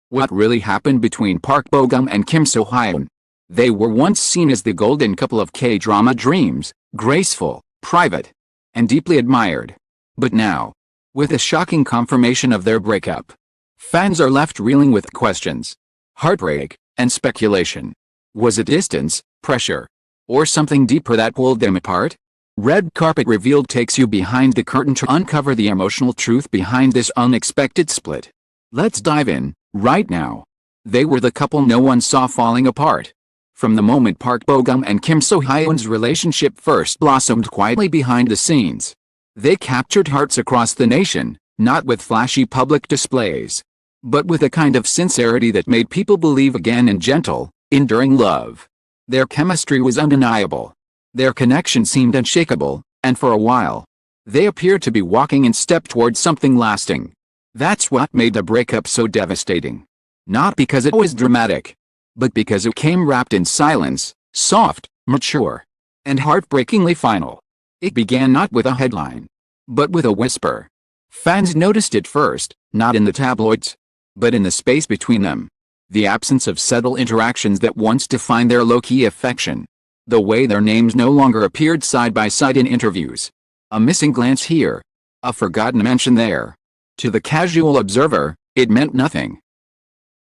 What really happened between Park Bo-gum and Kim So-hyun? They were once seen as the golden couple of K-drama dreams, graceful, private, and deeply admired. But now, with a shocking confirmation of their breakup, fans are left reeling with questions, heartbreak, and speculation. Was it distance, pressure, or something deeper that pulled them apart? Red Carpet Revealed takes you behind the curtain to uncover the emotional truth behind this unexpected split. Let's dive in, right now. They were the couple no one saw falling apart. From the moment Park Bo-gum and Kim So-hyun's relationship first blossomed quietly behind the scenes, they captured hearts across the nation, not with flashy public displays, but with a kind of sincerity that made people believe again in gentle, enduring love. Their chemistry was undeniable. Their connection seemed unshakable, and for a while, they appeared to be walking in step towards something lasting. That's what made the breakup so devastating. Not because it was dramatic, but because it came wrapped in silence, soft, mature, and heartbreakingly final. It began not with a headline, but with a whisper. Fans noticed it first, not in the tabloids, but in the space between them. The absence of subtle interactions that once defined their low-key affection. The way their names no longer appeared side by side in interviews. A missing glance here, a forgotten mention there. To the casual observer, it meant nothing.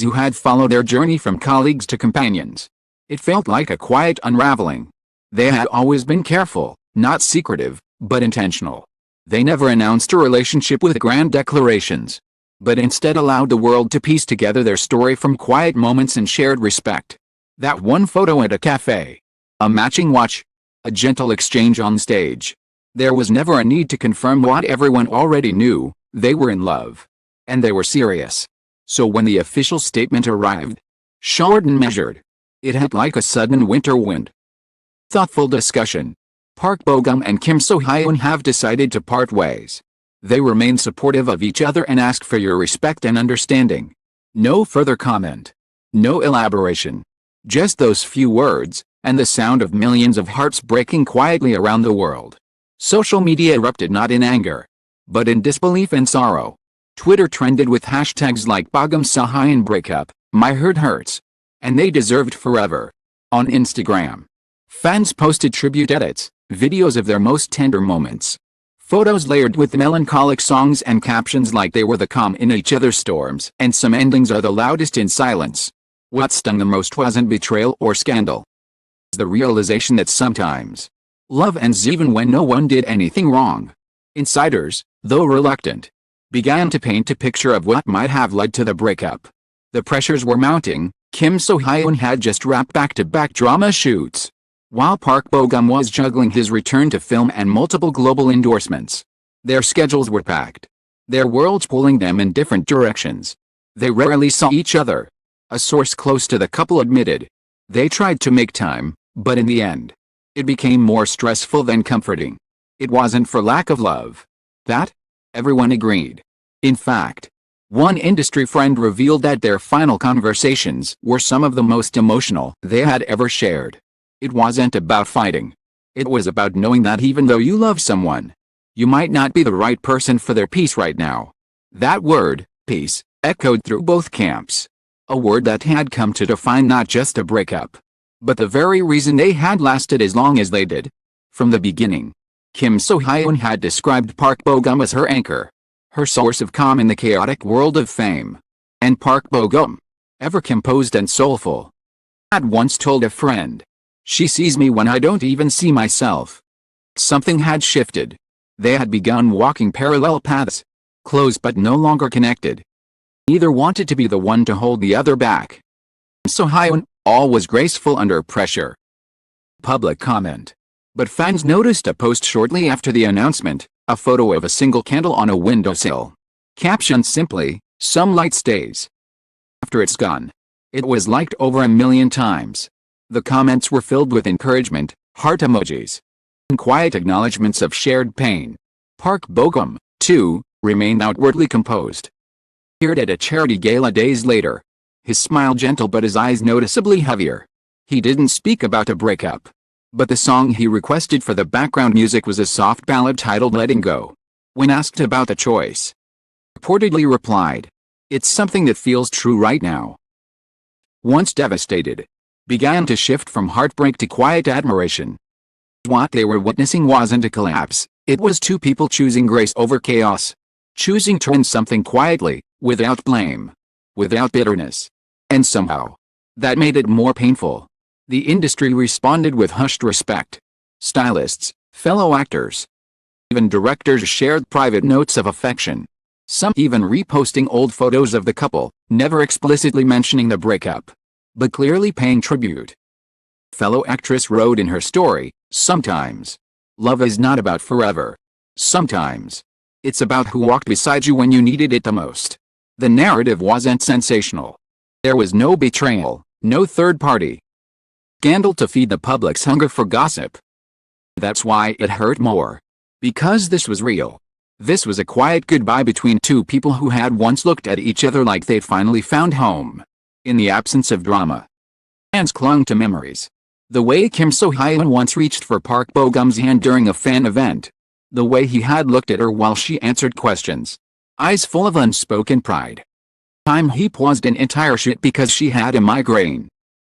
Who had followed their journey from colleagues to companions. It felt like a quiet unraveling. They had always been careful, not secretive, but intentional. They never announced a relationship with grand declarations, but instead allowed the world to piece together their story from quiet moments and shared respect. That one photo at a cafe, a matching watch, a gentle exchange on stage. There was never a need to confirm what everyone already knew. They were in love. And they were serious. So when the official statement arrived, short and measured, it hit like a sudden winter wind. Thoughtful discussion. Park Bo-gum and Kim So-hyun have decided to part ways. They remain supportive of each other and ask for your respect and understanding. No further comment. No elaboration. Just those few words, and the sound of millions of hearts breaking quietly around the world. Social media erupted not in anger, but in disbelief and sorrow. Twitter trended with hashtags like Bo-gum So-hyun breakup, my heart hurts, and they deserved forever. On Instagram, fans posted tribute edits, videos of their most tender moments. Photos layered with melancholic songs and captions like they were the calm in each other's storms, and some endings are the loudest in silence. What stung the most wasn't betrayal or scandal. The realization that sometimes, love ends even when no one did anything wrong. Insiders, though reluctant, began to paint a picture of what might have led to the breakup. The pressures were mounting. Kim So-hyun had just wrapped back-to-back drama shoots, while Park Bo-gum was juggling his return to film and multiple global endorsements. Their schedules were packed, their worlds pulling them in different directions. They rarely saw each other. A source close to the couple admitted. They tried to make time, but in the end, it became more stressful than comforting. It wasn't for lack of love. That, everyone agreed. In fact, one industry friend revealed that their final conversations were some of the most emotional they had ever shared. It wasn't about fighting. It was about knowing that even though you love someone, you might not be the right person for their peace right now. That word, peace, echoed through both camps. A word that had come to define not just a breakup, but the very reason they had lasted as long as they did. From the beginning, Kim So-hyun had described Park Bo-gum as her anchor, her source of calm in the chaotic world of fame. And Park Bo-gum, ever composed and soulful, had once told a friend, "She sees me when I don't even see myself." Something had shifted. They had begun walking parallel paths, close but no longer connected. Neither wanted to be the one to hold the other back. So-hyun, all was graceful under pressure. Public comment. But fans noticed a post shortly after the announcement, a photo of a single candle on a windowsill. Captioned simply, "Some light stays." After it's gone, it was liked over 1 million times. The comments were filled with encouragement, heart emojis, and quiet acknowledgments of shared pain. Park Bo-gum, too, remained outwardly composed. Appeared at a charity gala days later, his smile gentle but his eyes noticeably heavier. He didn't speak about a breakup, but the song he requested for the background music was a soft ballad titled Letting Go. When asked about the choice, reportedly replied, It's something that feels true right now. Once devastated, began to shift from heartbreak to quiet admiration. What they were witnessing wasn't a collapse, it was two people choosing grace over chaos. Choosing to end something quietly, without blame, without bitterness. And somehow, that made it more painful. The industry responded with hushed respect. Stylists, fellow actors, even directors shared private notes of affection. Some even reposting old photos of the couple, never explicitly mentioning the breakup, but clearly paying tribute. Fellow actress wrote in her story, "Sometimes love is not about forever. Sometimes it's about who walked beside you when you needed it the most." The narrative wasn't sensational. There was no betrayal, no third party scandal to feed the public's hunger for gossip. That's why it hurt more. Because this was real. This was a quiet goodbye between two people who had once looked at each other like they'd finally found home. In the absence of drama, fans clung to memories. The way Kim So-hyun once reached for Park Bo-gum's hand during a fan event. The way he had looked at her while she answered questions, eyes full of unspoken pride. Time he paused an entire shoot because she had a migraine.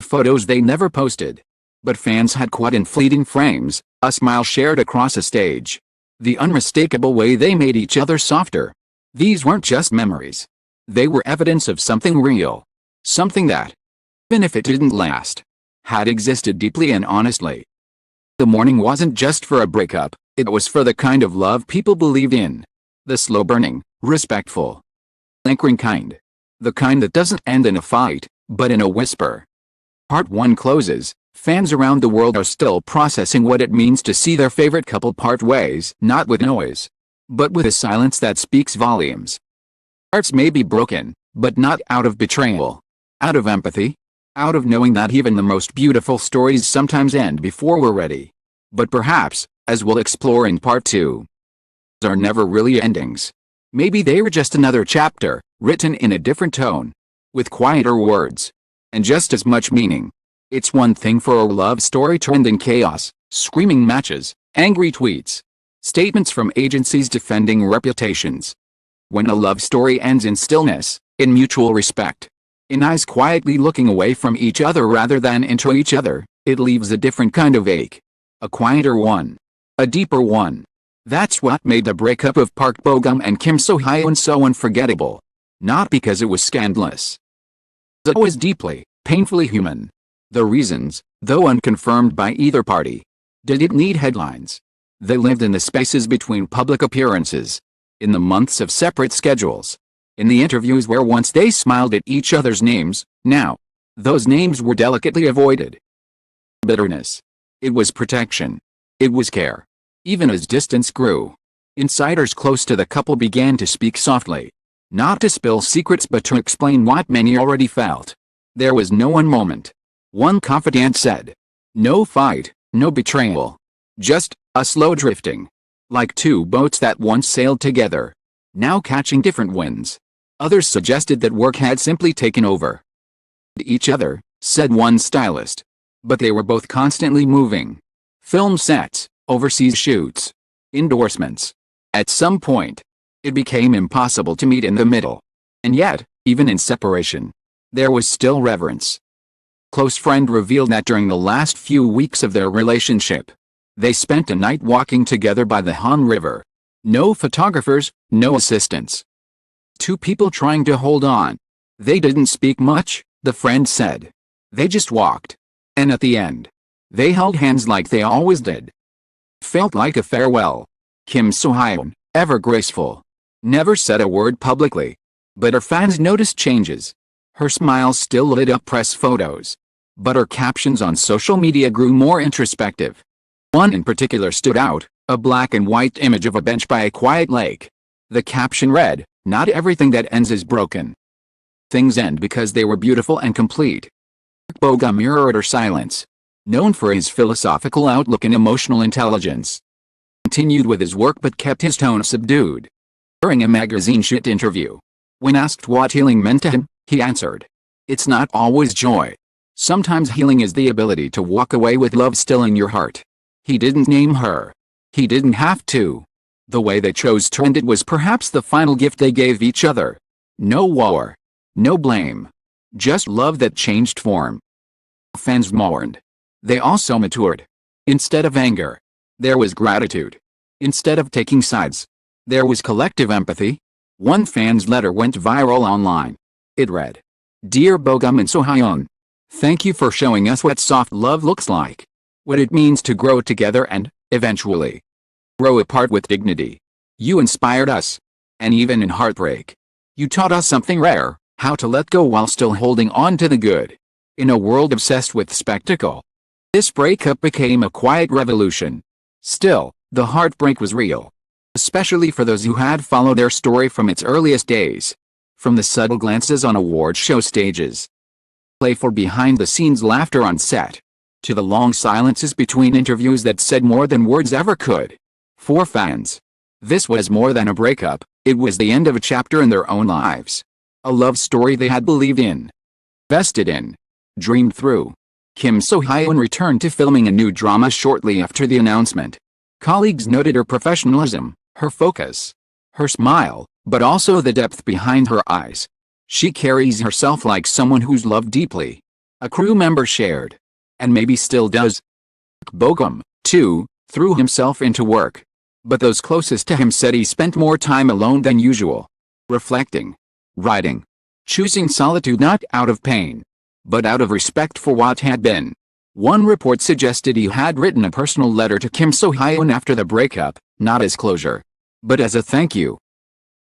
Photos they never posted. But fans had caught in fleeting frames, a smile shared across a stage. The unmistakable way they made each other softer. These weren't just memories. They were evidence of something real. Something that, even if it didn't last, had existed deeply and honestly. The mourning wasn't just for a breakup, it was for the kind of love people believed in. The slow-burning, respectful, anchoring kind. The kind that doesn't end in a fight, but in a whisper. Part 1 closes. Fans around the world are still processing what it means to see their favorite couple part ways, not with noise, but with a silence that speaks volumes. Hearts may be broken, but not out of betrayal. Out of empathy. Out of knowing that even the most beautiful stories sometimes end before we're ready. But perhaps, as we'll explore in Part 2, are never really endings. Maybe they were just another chapter, written in a different tone, with quieter words, and just as much meaning. It's one thing for a love story to end in chaos, screaming matches, angry tweets, statements from agencies defending reputations. When a love story ends in stillness, in mutual respect, in eyes quietly looking away from each other rather than into each other, it leaves a different kind of ache. A quieter one. A deeper one. That's what made the breakup of Park Bo-gum and Kim So-hyun so unforgettable. Not because it was scandalous. It was deeply, painfully human. The reasons, though unconfirmed by either party, didn't need headlines. They lived in the spaces between public appearances, in the months of separate schedules, in the interviews where once they smiled at each other's names, now, those names were delicately avoided. Bitterness. It was protection. It was care. Even as distance grew, insiders close to the couple began to speak softly. Not to spill secrets but to explain what many already felt. There was no one moment. One confidant said. No fight, no betrayal. Just a slow drifting. Like two boats that once sailed together, now catching different winds. Others suggested that work had simply taken over. Each other, said one stylist. But they were both constantly moving. Film sets, overseas shoots, endorsements. At some point, it became impossible to meet in the middle. And yet, even in separation, there was still reverence. Close friend revealed that during the last few weeks of their relationship, they spent a night walking together by the Han River. No photographers, no assistants. Two people trying to hold on. They didn't speak much, the friend said. They just walked. And at the end, they held hands like they always did. Felt like a farewell. Kim So-hyun, ever graceful, never said a word publicly. But her fans noticed changes. Her smile still lit up press photos. But her captions on social media grew more introspective. One in particular stood out, a black and white image of a bench by a quiet lake. The caption read, "Not everything that ends is broken. Things end because they were beautiful and complete." Bo-gum mirrored her silence. Known for his philosophical outlook and emotional intelligence, continued with his work but kept his tone subdued. During a magazine shoot interview, when asked what healing meant to him, he answered, "It's not always joy. Sometimes healing is the ability to walk away with love still in your heart." He didn't name her. He didn't have to. The way they chose to end it was perhaps the final gift they gave each other. No war. No blame. Just love that changed form. Fans mourned. They also matured. Instead of anger, there was gratitude. Instead of taking sides, there was collective empathy. One fan's letter went viral online. It read, "Dear Bogum and Hyun, thank you for showing us what soft love looks like. What it means to grow together and, eventually, grow apart with dignity. You inspired us. And even in heartbreak, you taught us something rare, how to let go while still holding on to the good. In a world obsessed with spectacle, this breakup became a quiet revolution. Still, the heartbreak was real. Especially for those who had followed their story from its earliest days. From the subtle glances on award show stages, playful behind-the-scenes laughter on set, to the long silences between interviews that said more than words ever could. For fans, this was more than a breakup, it was the end of a chapter in their own lives. A love story they had believed in, invested in, dreamed through. Kim So-hyun returned to filming a new drama shortly after the announcement. Colleagues noted her professionalism, her focus, her smile, but also the depth behind her eyes. She carries herself like someone who's loved deeply. A crew member shared, and maybe still does. Bogum, too, threw himself into work. But those closest to him said he spent more time alone than usual. Reflecting, writing, choosing solitude not out of pain, but out of respect for what had been. One report suggested he had written a personal letter to Kim So-hyun after the breakup, not as closure, but as a thank you.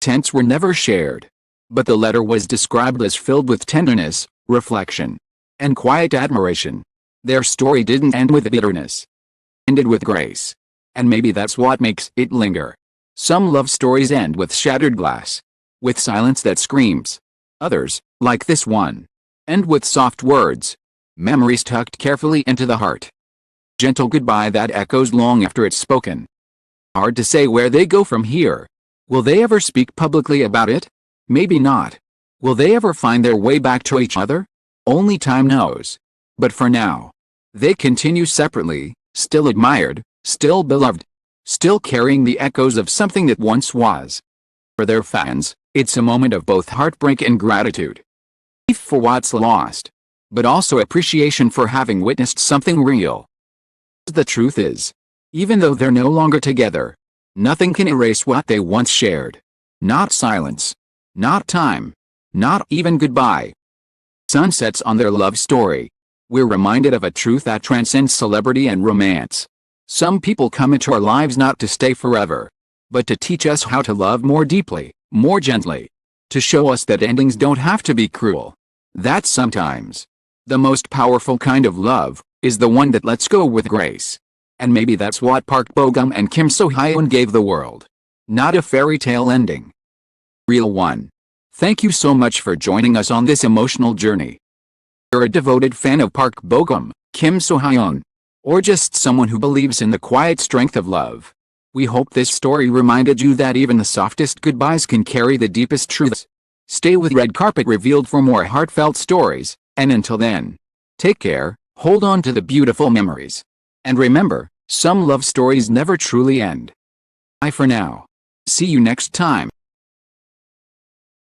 Intents were never shared, but the letter was described as filled with tenderness, reflection, and quiet admiration. Their story didn't end with bitterness. It ended with grace. And maybe that's what makes it linger. Some love stories end with shattered glass, with silence that screams. Others, like this one, end with soft words, memories tucked carefully into the heart. Gentle goodbye that echoes long after it's spoken. Hard to say where they go from here. Will they ever speak publicly about it? Maybe not. Will they ever find their way back to each other? Only time knows. But for now, they continue separately, still admired, still beloved, still carrying the echoes of something that once was. For their fans, it's a moment of both heartbreak and gratitude. Grief for what's lost, but also appreciation for having witnessed something real. The truth is, even though they're no longer together, nothing can erase what they once shared. Not silence, not time, not even goodbye. Sunsets on their love story. We're reminded of a truth that transcends celebrity and romance. Some people come into our lives not to stay forever, but to teach us how to love more deeply, more gently. To show us that endings don't have to be cruel. That sometimes, the most powerful kind of love, is the one that lets go with grace. And maybe that's what Park Bo-gum and Kim So-hyun gave the world. Not a fairy tale ending. Real one. Thank you so much for joining us on this emotional journey. You're a devoted fan of Park Bo-gum, Kim So-hyun, or just someone who believes in the quiet strength of love. We hope this story reminded you that even the softest goodbyes can carry the deepest truths. Stay with Red Carpet Revealed for more heartfelt stories, and until then, take care, hold on to the beautiful memories. And remember, some love stories never truly end. Bye for now. See you next time.